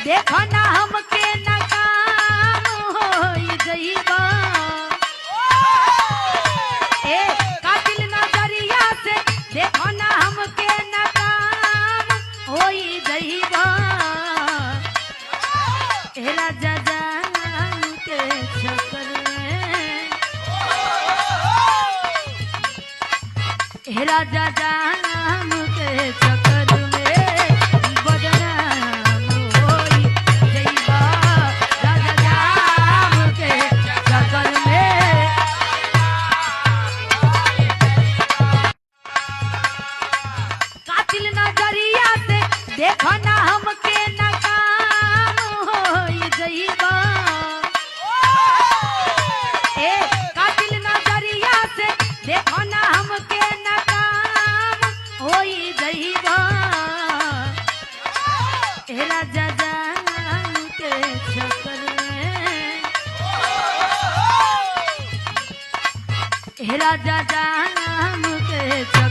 देखो ना हमके नाकाम होई जइबा ए कातिल नजरिया से देखो ना हमके नाकाम होई जइबा ए राजा जान के चक्कर में ए राजा जान के चक्कर में बदनाम होई जइबा राजा जान के चक्कर में कातिल नजरिया से देखो ना हमके नाकाम होई जइबा ए कातिल नजरिया से देखो ना हमके नाकाम होई जइबा ए राजा जान के चक्कर में ए राजा जान के चक्कर